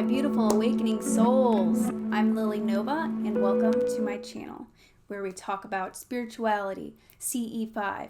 my beautiful awakening souls. I'm Lily Nova, and welcome to my channel, where we talk about spirituality, CE5,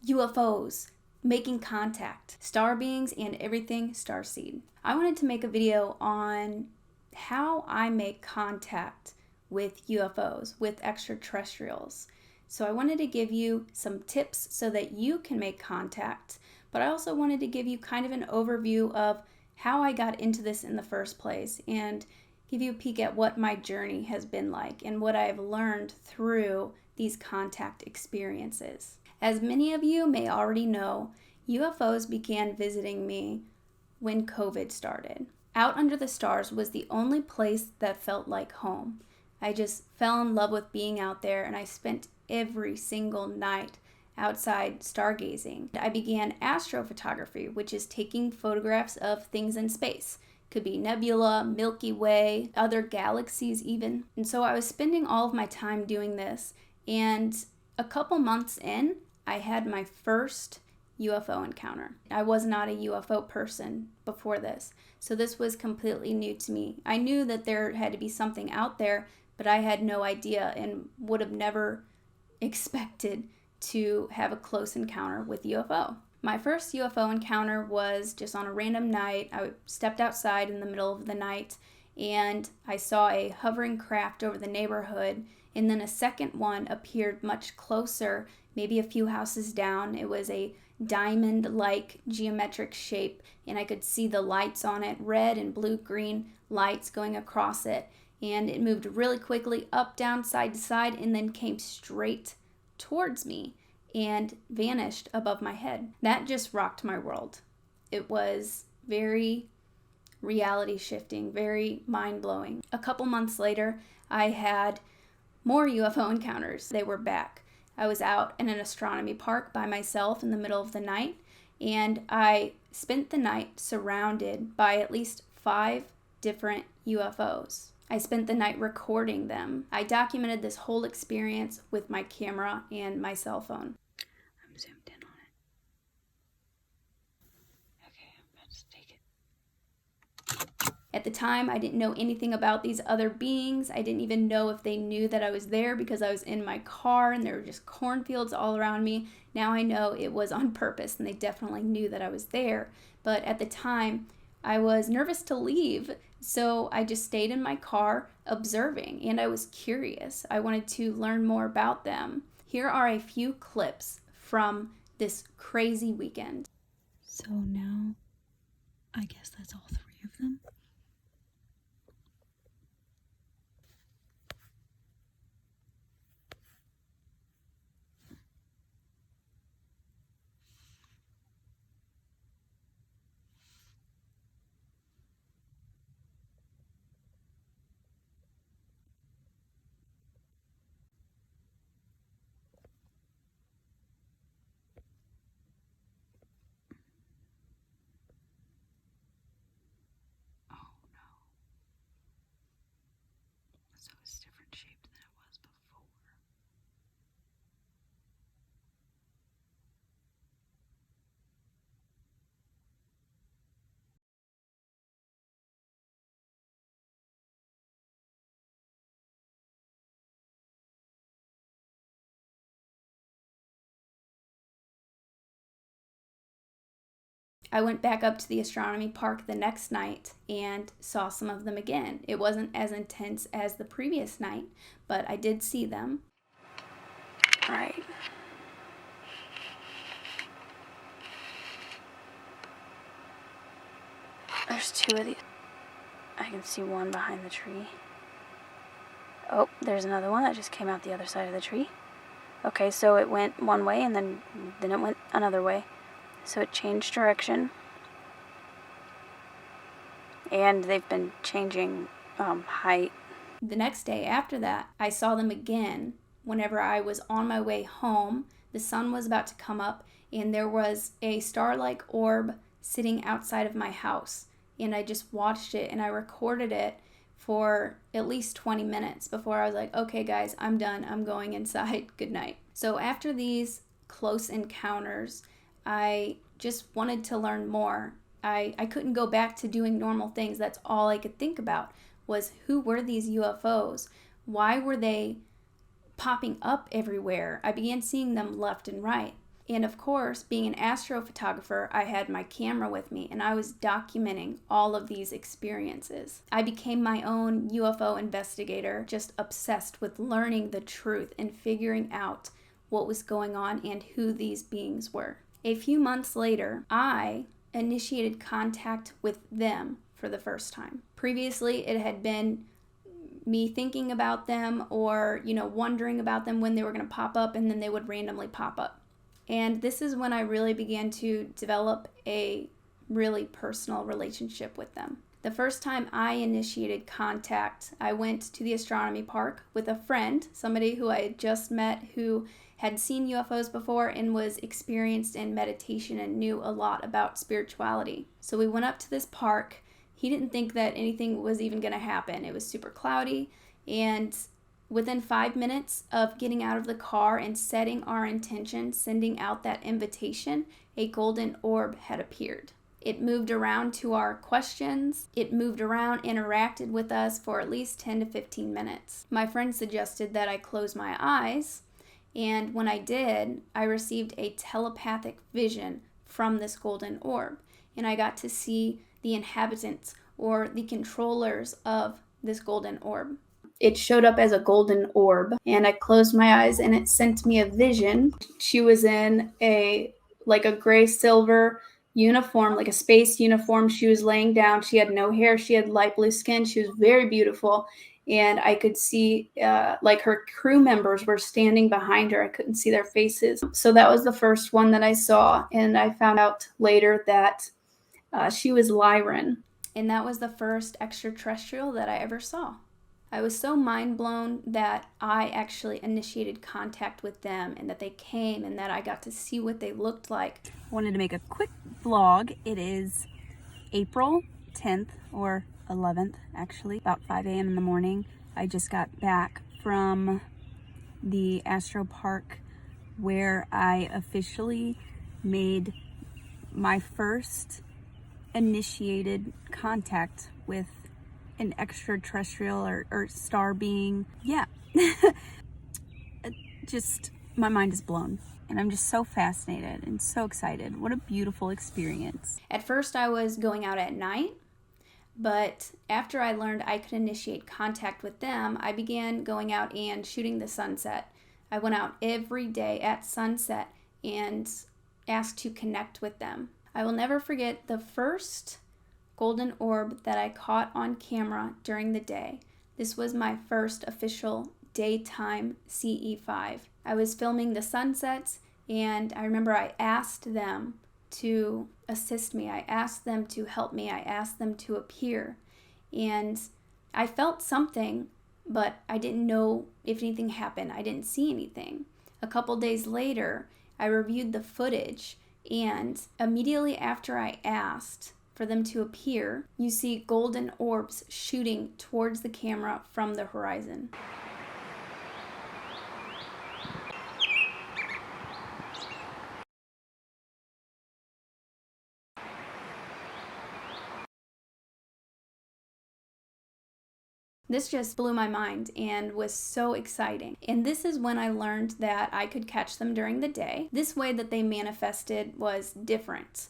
UFOs, making contact, star beings, and everything Starseed. I wanted to make a video on how I make contact with UFOs, with extraterrestrials. So I wanted to give you some tips so that you can make contact, but I also wanted to give you kind of an overview of how I got into this in the first place and give you a peek at what my journey has been like and what I've learned through these contact experiences. As many of you may already know, UFOs began visiting me when COVID started. Out Under the Stars was the only place that felt like home. I just fell in love with being out there, and I spent every single night outside stargazing. I began astrophotography, which is taking photographs of things in space. Could be nebula, Milky Way, other galaxies even. And so I was spending all of my time doing this, and a couple months in, I had my first UFO encounter. I was not a UFO person before this, so this was completely new to me. I knew that there had to be something out there, but I had no idea and would have never expected to have a close encounter with UFO. My first UFO encounter was just on a random night. I stepped outside in the middle of the night and I saw a hovering craft over the neighborhood, and then a second one appeared much closer, maybe a few houses down. It was a diamond-like geometric shape, and I could see the lights on it, red and blue-green lights going across it, and it moved really quickly up, down, side to side, and then came straight towards me and vanished above my head. That just rocked my world. It was very reality shifting, very mind-blowing. A couple months later, I had more UFO encounters. They were back. I was out in an astronomy park by myself in the middle of the night, and I spent the night surrounded by at least 5 different UFOs. I spent the night recording them. I documented this whole experience with my camera and my cell phone. I'm zoomed in on it. Okay, I'm about to take it. At the time, I didn't know anything about these other beings. I didn't even know if they knew that I was there because I was in my car and there were just cornfields all around me. Now I know it was on purpose and they definitely knew that I was there. But at the time, I was nervous to leave, so I just stayed in my car observing, and I was curious. I wanted to learn more about them. Here are a few clips from this crazy weekend. So now, I guess that's all 3 of them. So it's different shaped than it was before. I went back up to the astronomy park the next night and saw some of them again. It wasn't as intense as the previous night, but I did see them. All right. There's 2 of these. I can see one behind the tree. Oh, there's another one that just came out the other side of the tree. Okay, so it went one way and then it went another way. So it changed direction. And they've been changing height. The next day after that, I saw them again whenever I was on my way home. The sun was about to come up, and there was a star-like orb sitting outside of my house. And I just watched it, and I recorded it for at least 20 minutes before I was like, okay guys, I'm done. I'm going inside. Good night. So after these close encounters, I just wanted to learn more. I couldn't go back to doing normal things. That's all I could think about was, who were these UFOs? Why were they popping up everywhere? I began seeing them left and right. And of course, being an astrophotographer, I had my camera with me and I was documenting all of these experiences. I became my own UFO investigator, just obsessed with learning the truth and figuring out what was going on and who these beings were. A few months later, I initiated contact with them for the first time. Previously, it had been me thinking about them or, wondering about them when they were going to pop up, and then they would randomly pop up. And this is when I really began to develop a really personal relationship with them. The first time I initiated contact, I went to the astronomy park with a friend, somebody who I had just met who had seen UFOs before and was experienced in meditation and knew a lot about spirituality. So we went up to this park. He didn't think that anything was even going to happen. It was super cloudy, and within 5 minutes of getting out of the car and setting our intention, sending out that invitation, a golden orb had appeared. It moved around to our questions. It moved around, interacted with us for at least 10 to 15 minutes. My friend suggested that I close my eyes, and when I did, I received a telepathic vision from this golden orb, and I got to see the inhabitants or the controllers of this golden orb. It showed up as a golden orb, and I closed my eyes and it sent me a vision. She was in a gray silver uniform, like a space uniform. She was laying down. She had no hair. She had light blue skin. She was very beautiful. And I could see her crew members were standing behind her. I couldn't see their faces. So that was the first one that I saw. And I found out later that she was Lyran. And that was the first extraterrestrial that I ever saw. I was so mind blown that I actually initiated contact with them and that they came and that I got to see what they looked like. I wanted to make a quick vlog. It is April 10th or 11th, actually, about 5 a.m. in the morning. I just got back from the Astro Park where I officially made my first initiated contact with an extraterrestrial or star being. Yeah. Just, my mind is blown. And I'm just so fascinated and so excited. What a beautiful experience. At first I was going out at night, but after I learned I could initiate contact with them, I began going out and shooting the sunset. I went out every day at sunset and asked to connect with them. I will never forget the first golden orb that I caught on camera during the day. This was my first official daytime CE5. I was filming the sunsets, and I remember I asked them to assist me. I asked them to help me. I asked them to appear. And I felt something, but I didn't know if anything happened. I didn't see anything. A couple days later, I reviewed the footage, and immediately after I asked for them to appear, you see golden orbs shooting towards the camera from the horizon. This just blew my mind and was so exciting. And this is when I learned that I could catch them during the day. This way that they manifested was different.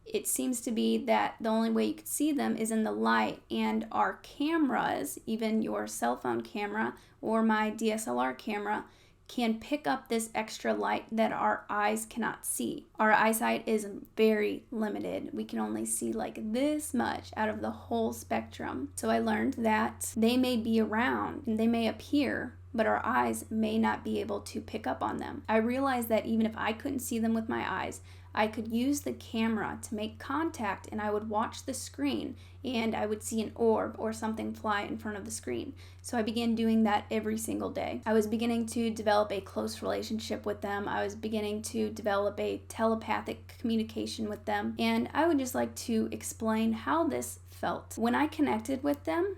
It seems to be that the only way you could see them is in the light, and our cameras, even your cell phone camera or my DSLR camera, can pick up this extra light that our eyes cannot see. Our eyesight is very limited. We can only see like this much out of the whole spectrum. So I learned that they may be around and they may appear, but our eyes may not be able to pick up on them. I realized that even if I couldn't see them with my eyes, I could use the camera to make contact, and I would watch the screen and I would see an orb or something fly in front of the screen. So I began doing that every single day. I was beginning to develop a close relationship with them. I was beginning to develop a telepathic communication with them. And I would just like to explain how this felt. When I connected with them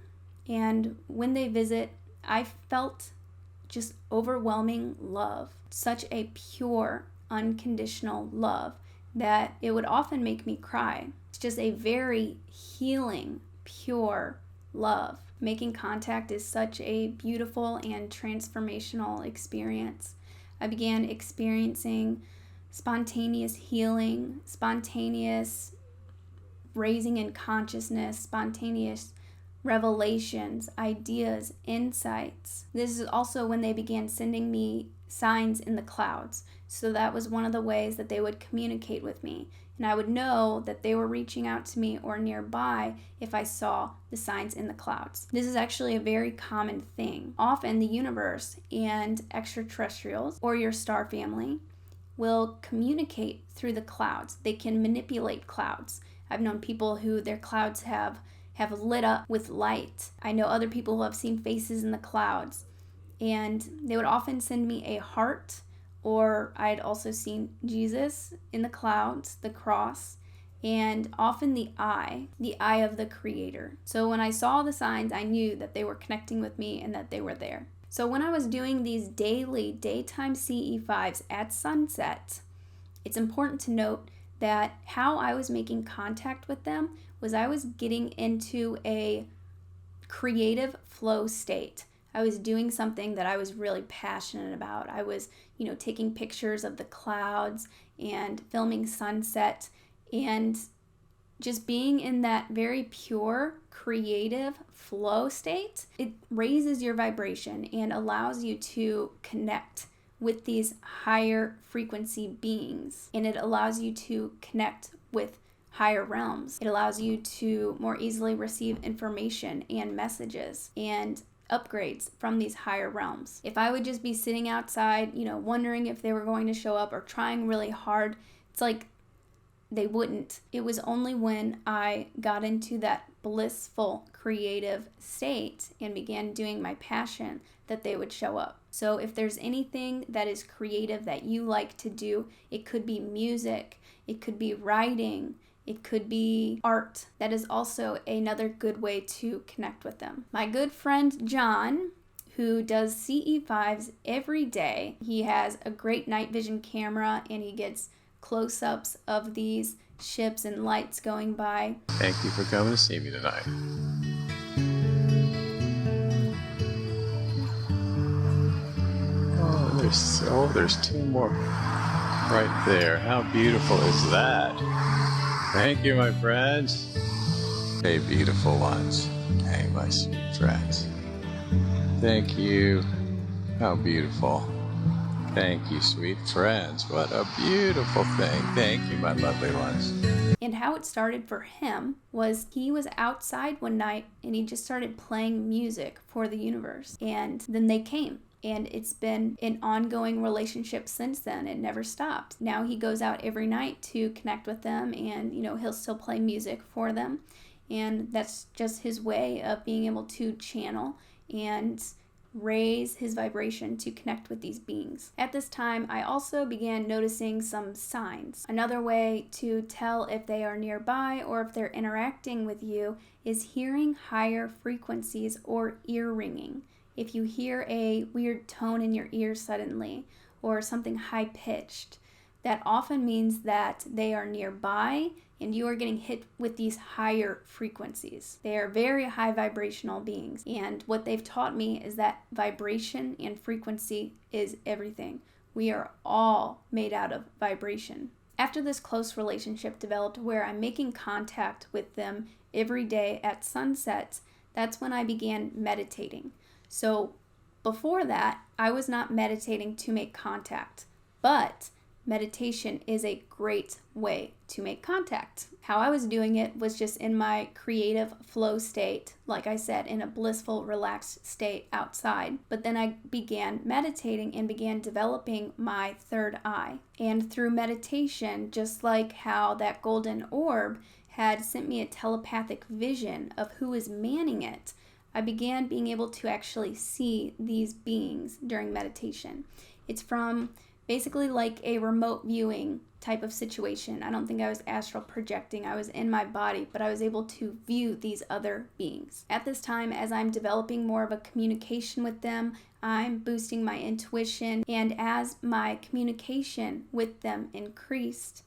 and when they visit, I felt just overwhelming love. Such a pure, unconditional love that it would often make me cry. It's just a very healing, pure love. Making contact is such a beautiful and transformational experience. I began experiencing spontaneous healing, spontaneous raising in consciousness, spontaneous revelations, ideas, insights. This is also when they began sending me signs in the clouds. So that was one of the ways that they would communicate with me. And I would know that they were reaching out to me or nearby if I saw the signs in the clouds. This is actually a very common thing. Often the universe and extraterrestrials or your star family will communicate through the clouds. They can manipulate clouds. I've known people who their clouds have lit up with light. I know other people who have seen faces in the clouds. And they would often send me a heart, or I had also seen Jesus in the clouds, the cross, and often the eye of the Creator. So when I saw the signs, I knew that they were connecting with me and that they were there. So when I was doing these daily daytime CE5s at sunset, it's important to note that how I was making contact with them was I was getting into a creative flow state. I was doing something that I was really passionate about. I was, taking pictures of the clouds and filming sunset and just being in that very pure, creative flow state. It raises your vibration and allows you to connect with these higher frequency beings. And it allows you to connect with higher realms. It allows you to more easily receive information and messages and upgrades from these higher realms. If I would just be sitting outside, wondering if they were going to show up or trying really hard, it's like they wouldn't. It was only when I got into that blissful, creative state and began doing my passion that they would show up. So if there's anything that is creative that you like to do, it could be music, it could be writing, it could be art. That is also another good way to connect with them. My good friend John, who does CE5s every day, he has a great night vision camera and he gets close-ups of these ships and lights going by. Thank you for coming to see me tonight. There's two more right there. How beautiful is that? Thank you, my friends. Hey, beautiful ones. Hey, my sweet friends. Thank you. How beautiful. Thank you, sweet friends. What a beautiful thing. Thank you, my lovely ones. And how it started for him was he was outside one night and he just started playing music for the universe. And then they came. And it's been an ongoing relationship since then. It never stopped. Now he goes out every night to connect with them and, he'll still play music for them. And that's just his way of being able to channel and raise his vibration to connect with these beings. At this time, I also began noticing some signs. Another way to tell if they are nearby or if they're interacting with you is hearing higher frequencies or ear ringing. If you hear a weird tone in your ear suddenly or something high-pitched, that often means that they are nearby and you are getting hit with these higher frequencies. They are very high vibrational beings, and what they've taught me is that vibration and frequency is everything. We are all made out of vibration. After this close relationship developed where I'm making contact with them every day at sunset, that's when I began meditating. So before that, I was not meditating to make contact, but meditation is a great way to make contact. How I was doing it was just in my creative flow state, like I said, in a blissful, relaxed state outside. But then I began meditating and began developing my third eye. And through meditation, just like how that golden orb had sent me a telepathic vision of who is manning it, I began being able to actually see these beings during meditation. It's from basically like a remote viewing type of situation. I don't think I was astral projecting. I was in my body, but I was able to view these other beings. At this time, as I'm developing more of a communication with them, I'm boosting my intuition, and as my communication with them increased,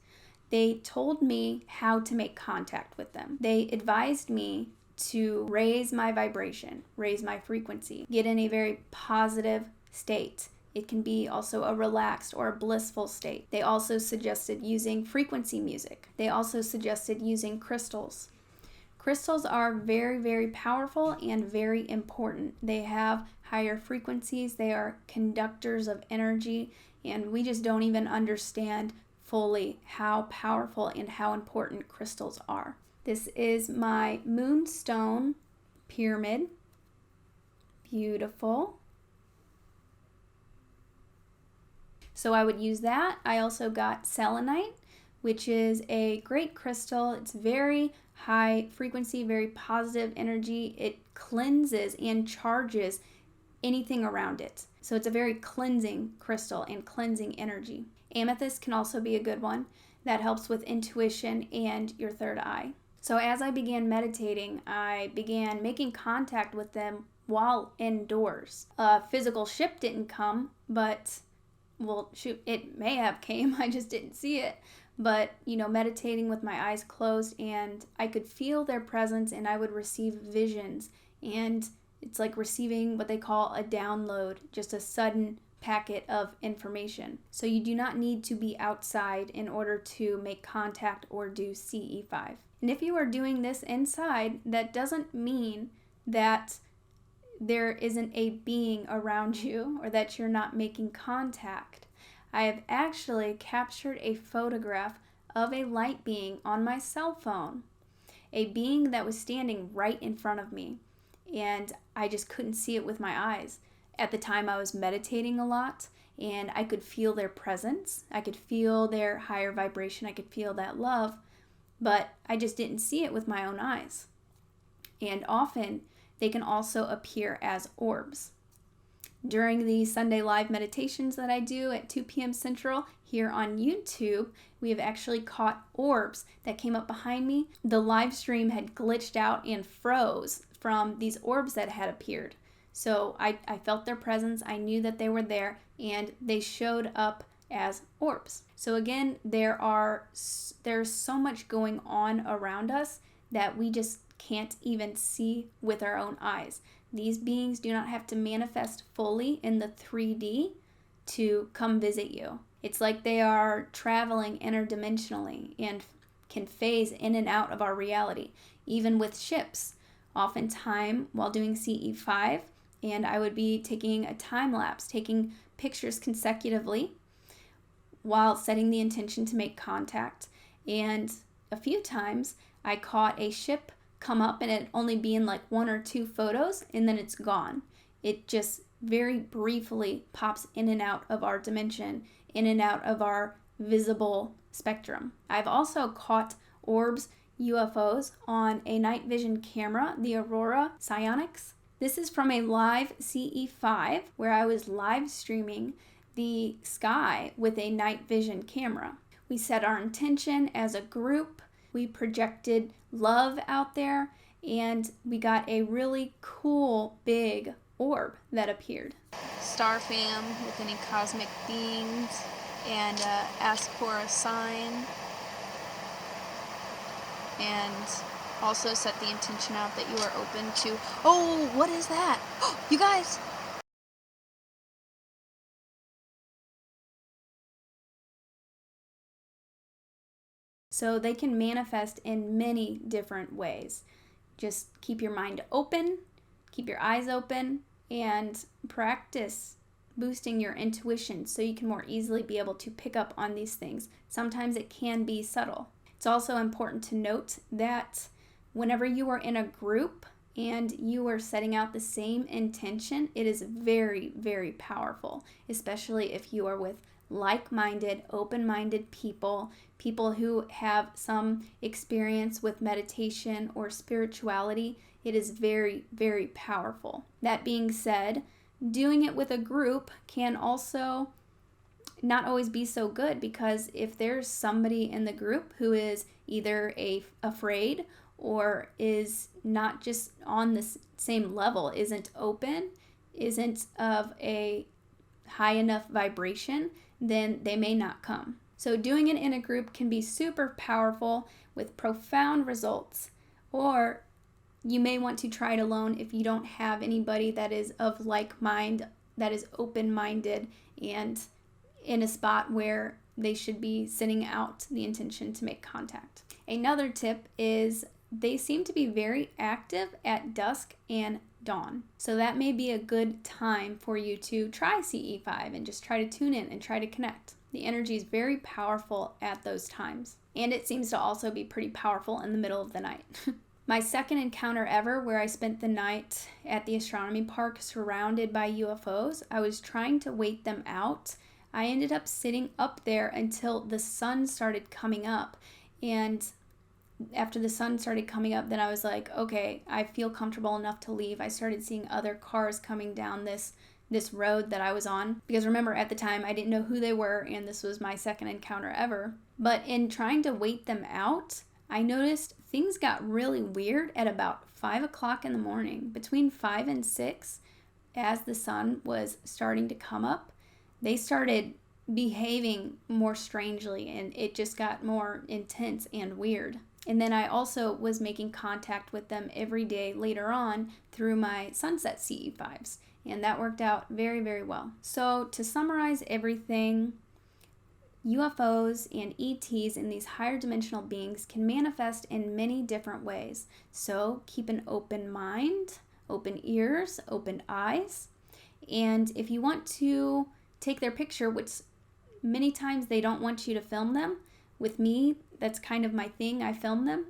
They told me how to make contact with them. They advised me to raise my vibration, raise my frequency, get in a very positive state. It can be also a relaxed or a blissful state. They also suggested using frequency music. They also suggested using crystals. Crystals are very, very powerful and very important. They have higher frequencies. They are conductors of energy, and we just don't even understand fully how powerful and how important crystals are. This is my moonstone pyramid. Beautiful. So I would use that. I also got selenite, which is a great crystal. It's very high frequency, very positive energy. It cleanses and charges anything around it. So it's a very cleansing crystal and cleansing energy. Amethyst can also be a good one. That helps with intuition and your third eye. So as I began meditating, I began making contact with them while indoors. A physical ship didn't come, but, well, shoot, it may have came. I just didn't see it. But, meditating with my eyes closed, and I could feel their presence, and I would receive visions. And it's like receiving what they call a download, just a sudden packet of information. So you do not need to be outside in order to make contact or do CE5. And if you are doing this inside, that doesn't mean that there isn't a being around you or that you're not making contact. I have actually captured a photograph of a light being on my cell phone, a being that was standing right in front of me, and I just couldn't see it with my eyes. At the time, I was meditating a lot, and I could feel their presence. I could feel their higher vibration. I could feel that love, but I just didn't see it with my own eyes. And often, they can also appear as orbs. During the Sunday live meditations that I do at 2 p.m. Central here on YouTube, we have actually caught orbs that came up behind me. The live stream had glitched out and froze from these orbs that had appeared. So I felt their presence, I knew that they were there, and they showed up as orbs. So again, there's so much going on around us that we just can't even see with our own eyes. These beings do not have to manifest fully in the 3D to come visit you. It's like they are traveling interdimensionally and can phase in and out of our reality, even with ships. Oftentimes, while doing CE5, and I would be taking a time lapse, taking pictures consecutively while setting the intention to make contact. And a few times, I caught a ship come up and it only being like 1 or 2 photos, and then it's gone. It just very briefly pops in and out of our dimension, in and out of our visible spectrum. I've also caught orbs, UFOs, on a night vision camera, the Aurora Sionyx. This is from a live CE5 where I was live streaming the sky with a night vision camera. We set our intention as a group. We projected love out there, and we got a really cool big orb that appeared. Star fam with any cosmic beings, and ask for a sign, and also set the intention out that you are open to. Oh, what is that? You guys! So they can manifest in many different ways. Just keep your mind open, keep your eyes open, and practice boosting your intuition so you can more easily be able to pick up on these things. Sometimes it can be subtle. It's also important to note that whenever you are in a group and you are setting out the same intention, it is very, very powerful, especially if you are with like-minded, open-minded people who have some experience with meditation or spirituality. It is very, very powerful. That being said, doing it with a group can also not always be so good, because if there's somebody in the group who is either afraid or is not just on the same level, isn't open, isn't of a high enough vibration, then they may not come. So doing it in a group can be super powerful with profound results. Or you may want to try it alone if you don't have anybody that is of like mind, that is open-minded and in a spot where they should be sending out the intention to make contact. Another tip is they seem to be very active at dusk and dawn. So that may be a good time for you to try CE5 and just try to tune in and try to connect. The energy is very powerful at those times. And it seems to also be pretty powerful in the middle of the night. My second encounter ever, where I spent the night at the astronomy park surrounded by UFOs, I was trying to wait them out. I ended up sitting up there until the sun started coming up. And after the sun started coming up, then I was like, okay, I feel comfortable enough to leave. I started seeing other cars coming down this road that I was on. Because remember, at the time, I didn't know who they were, and this was my second encounter ever. But in trying to wait them out, I noticed things got really weird at about 5 o'clock in the morning. Between 5 and 6, as the sun was starting to come up, they started behaving more strangely, and it just got more intense and weird. And then I also was making contact with them every day later on through my sunset CE5s, and that worked out very, very well. So to summarize everything, UFOs and ETs and these higher dimensional beings can manifest in many different ways. So keep an open mind, open ears, open eyes. And if you want to take their picture, which many times they don't want you to film them, with me, that's kind of my thing. I film them.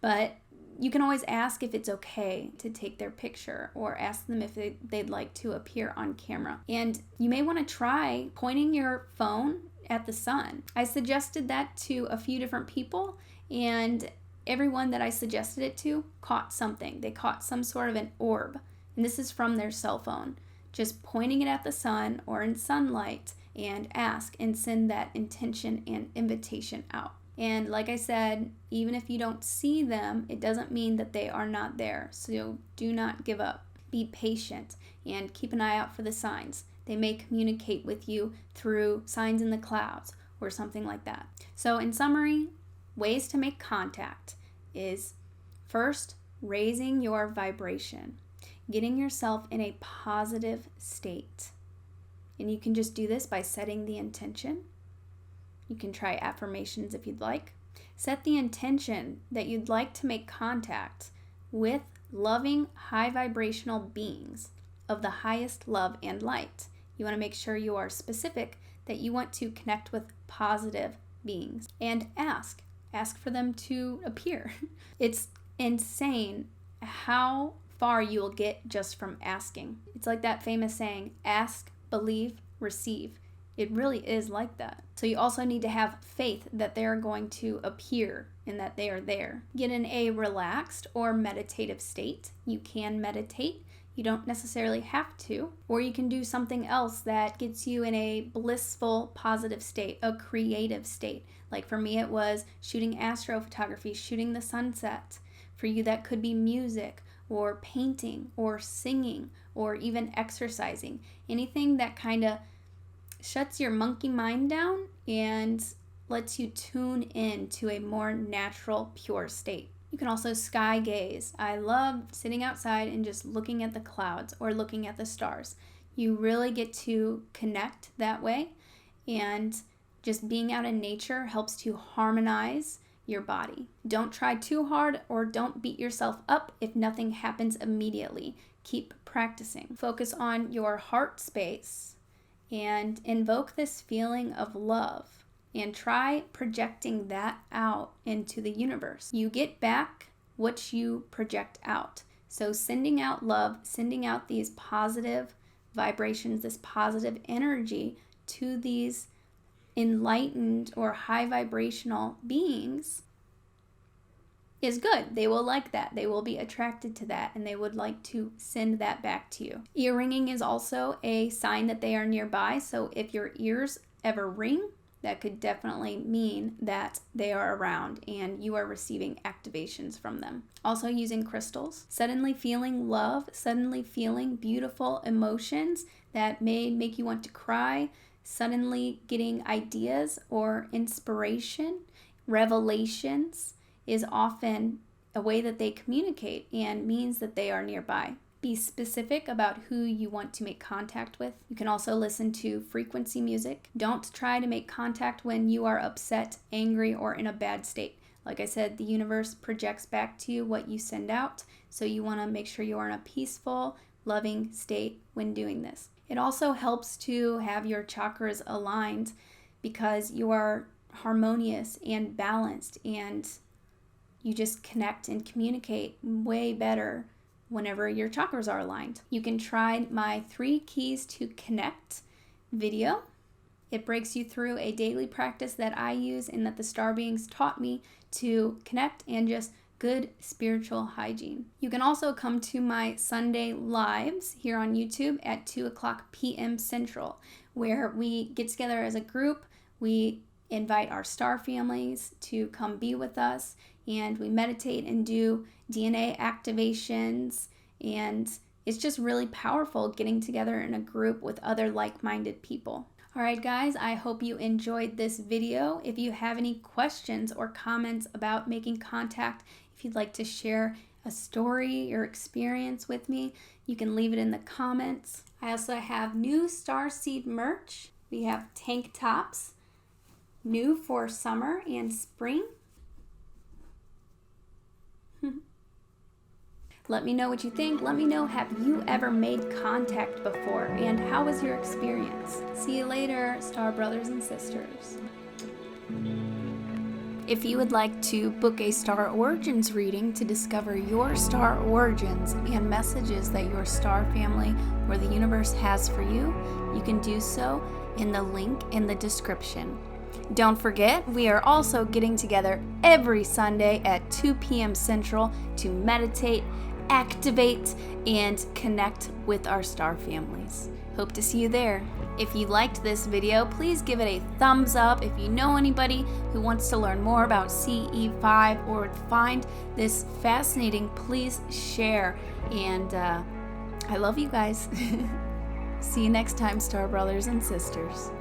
But you can always ask if it's okay to take their picture, or ask them if they'd like to appear on camera. And you may want to try pointing your phone at the sun. I suggested that to a few different people, and everyone that I suggested it to caught something. They caught some sort of an orb, and this is from their cell phone. Just pointing it at the sun or in sunlight, and ask and send that intention and invitation out. And like I said, even if you don't see them, it doesn't mean that they are not there. So do not give up. Be patient and keep an eye out for the signs. They may communicate with you through signs in the clouds or something like that. So in summary, ways to make contact is first, raising your vibration, getting yourself in a positive state. And you can just do this by setting the intention. You can try affirmations if you'd like. Set the intention that you'd like to make contact with loving, high vibrational beings of the highest love and light. You want to make sure you are specific that you want to connect with positive beings. And ask for them to appear. It's insane how far you will get just from asking. It's like that famous saying, ask, believe, receive. It really is like that. So you also need to have faith that they're going to appear and that they are there. Get in a relaxed or meditative state. You can meditate. You don't necessarily have to. Or you can do something else that gets you in a blissful, positive state, a creative state. Like for me, it was shooting astrophotography, shooting the sunset. For you, that could be music or painting or singing or even exercising. Anything that kind of shuts your monkey mind down and lets you tune in to a more natural, pure state. You can also sky gaze. I love sitting outside and just looking at the clouds or looking at the stars. You really get to connect that way, and just being out in nature helps to harmonize your body. Don't try too hard or don't beat yourself up if nothing happens immediately. Keep practicing. Focus on your heart space and invoke this feeling of love. And try projecting that out into the universe. You get back what you project out. So sending out love, sending out these positive vibrations, this positive energy to these enlightened or high vibrational beings is good. They will like that. They will be attracted to that, and they would like to send that back to you. Ear ringing is also a sign that they are nearby. So if your ears ever ring, that could definitely mean that they are around and you are receiving activations from them. Also using crystals. Suddenly feeling love, suddenly feeling beautiful emotions that may make you want to cry. suddenly getting ideas or inspiration, revelations is often a way that they communicate and means that they are nearby. Be specific about who you want to make contact with. You can also listen to frequency music. Don't try to make contact when you are upset, angry, or in a bad state. Like I said, the universe projects back to you what you send out, so you want to make sure you are in a peaceful, loving state when doing this. It also helps to have your chakras aligned because you are harmonious and balanced, and you just connect and communicate way better whenever your chakras are aligned. You can try my 3 keys to connect video. It breaks you through a daily practice that I use and that the star beings taught me to connect and just good spiritual hygiene. You can also come to my Sunday lives here on YouTube at 2:00 p.m. Central, where we get together as a group. We invite our star families to come be with us, and we meditate and do DNA activations, and it's just really powerful getting together in a group with other like-minded people. Alright guys, I hope you enjoyed this video. If you have any questions or comments about making contact, if you'd like to share a story or experience with me, you can leave it in the comments. I also have new Starseed merch. We have tank tops, new for summer and spring. Let me know what you think. Let me know, have you ever made contact before, and how was your experience? See you later, star brothers and sisters. If you would like to book a Star Origins reading to discover your star origins and messages that your star family or the universe has for you, you can do so in the link in the description. Don't forget, we are also getting together every Sunday at 2 p.m. Central to meditate, activate, and connect with our star families. Hope to see you there. If you liked this video, please give it a thumbs up. If you know anybody who wants to learn more about CE5 or find this fascinating, please share. And I love you guys. See you next time, star brothers and sisters.